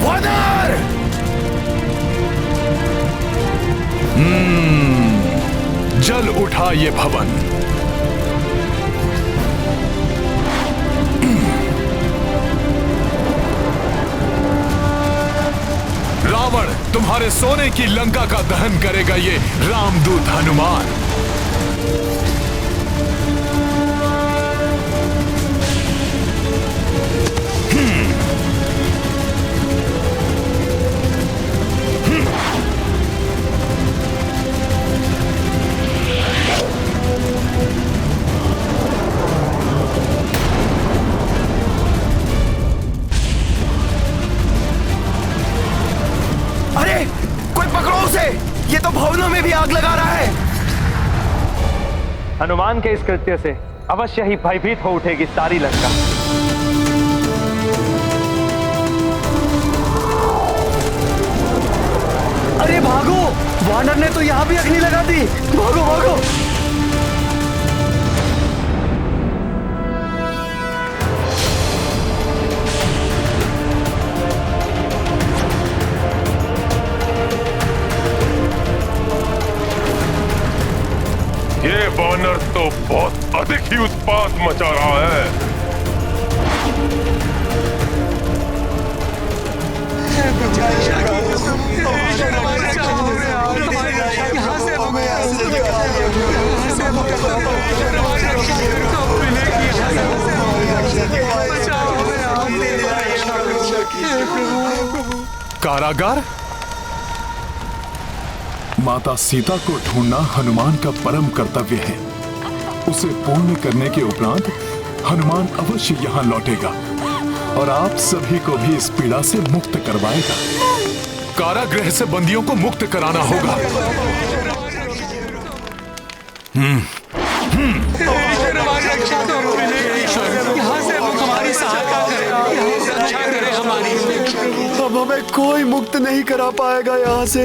वानर! जल उठा ये भवन। रावण तुम्हारे सोने की लंका का दहन करेगा ये रामदूत हनुमान। अरे कोई पकड़ो उसे, ये तो भवनों में भी आग लगा रहा है। हनुमान के इस कृत्य से अवश्य ही भयभीत हो उठेगी सारी लंका। अरे भागो, वानर ने तो यहाँ भी अग्नि लगा दी। भागो भागो। ये वानर तो बहुत अधिक ही उत्पात मचा रहा है। कारागार? माता सीता को ढूंढना हनुमान का परम कर्तव्य है। उसे पूर्ण करने के उपरांत हनुमान अवश्य यहाँ लौटेगा और आप सभी को भी इस पीड़ा से मुक्त करवाएगा। कारागृह से बंदियों को मुक्त कराना होगा। यहाँ से हमारी सहायता करें। अब हमें कोई मुक्त नहीं करा पाएगा यहाँ से।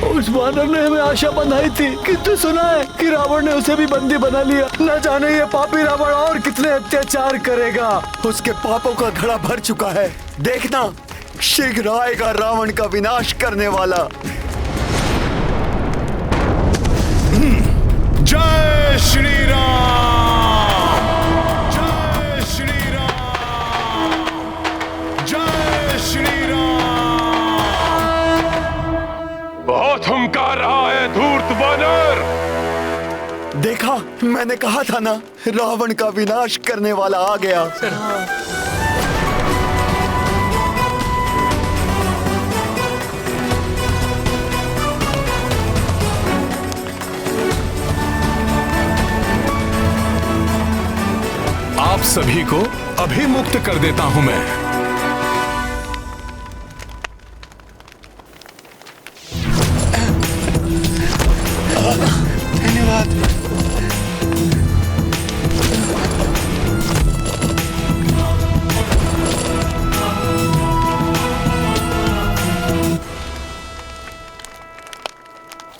उस वानर ने हमें आशा बंधाई थी, किंतु सुना है कि रावण ने उसे भी बंदी बना लिया। न जाने ये पापी रावण और कितने अत्याचार करेगा। उसके पापों का घड़ा भर चुका है। देखना, शीघ्र आएगा रावण का विनाश करने वाला। जय श्री राम, जय श्री राम, जय श्री राम। बहुत हुंकार रहा है धूर्त वानर। देखा, मैंने कहा था ना, रावण का विनाश करने वाला आ गया। आप सभी को अभी मुक्त कर देता हूं मैं। धन्यवाद।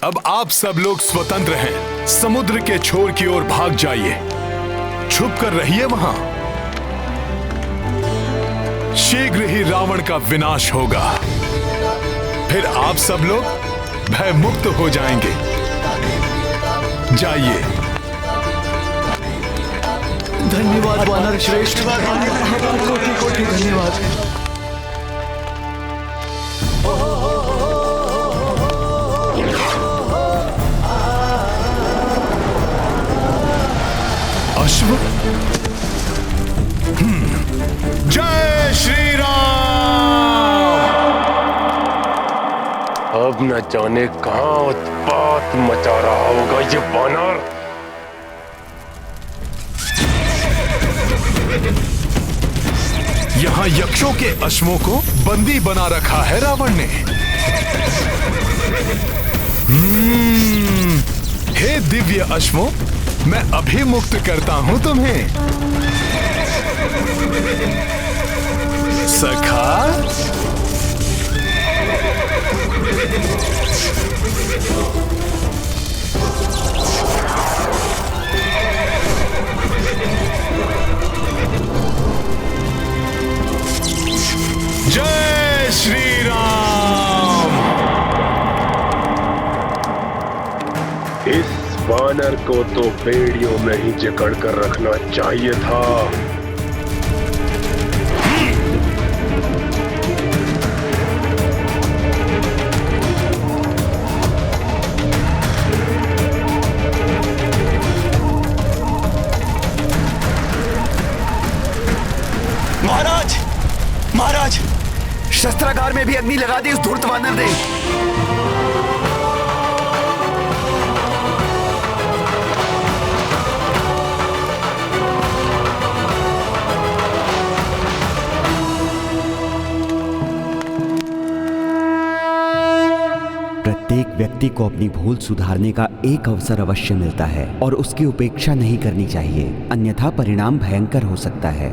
अब आप सब लोग स्वतंत्र हैं। समुद्र के छोर की ओर भाग जाइए, छुप कर रहिए वहां। शीघ्र ही रावण का विनाश होगा, फिर आप सब लोग भय मुक्त हो जाएंगे। जाइए। धन्यवाद वानर श्रेष्ठ, कोटि कोटि धन्यवाद। अश्व। जय श्री राम। अब न जाने कहां उत्पात मचा रहा होगा ये वानर। यहां यक्षों के अश्वों को बंदी बना रखा है रावण ने। हे दिव्य अश्वों, मैं अभी मुक्त करता हूं तुम्हें। सखा, जय श्री राम। इस वानर को तो बेड़ियों में ही जकड़ कर रखना चाहिए था। महाराज, महाराज, शस्त्रागार में भी अग्नि लगा दी उस धूर्त वानर ने। प्रत्येक व्यक्ति को अपनी भूल सुधारने का एक अवसर अवश्य मिलता है और उसकी उपेक्षा नहीं करनी चाहिए, अन्यथा परिणाम भयंकर हो सकता है।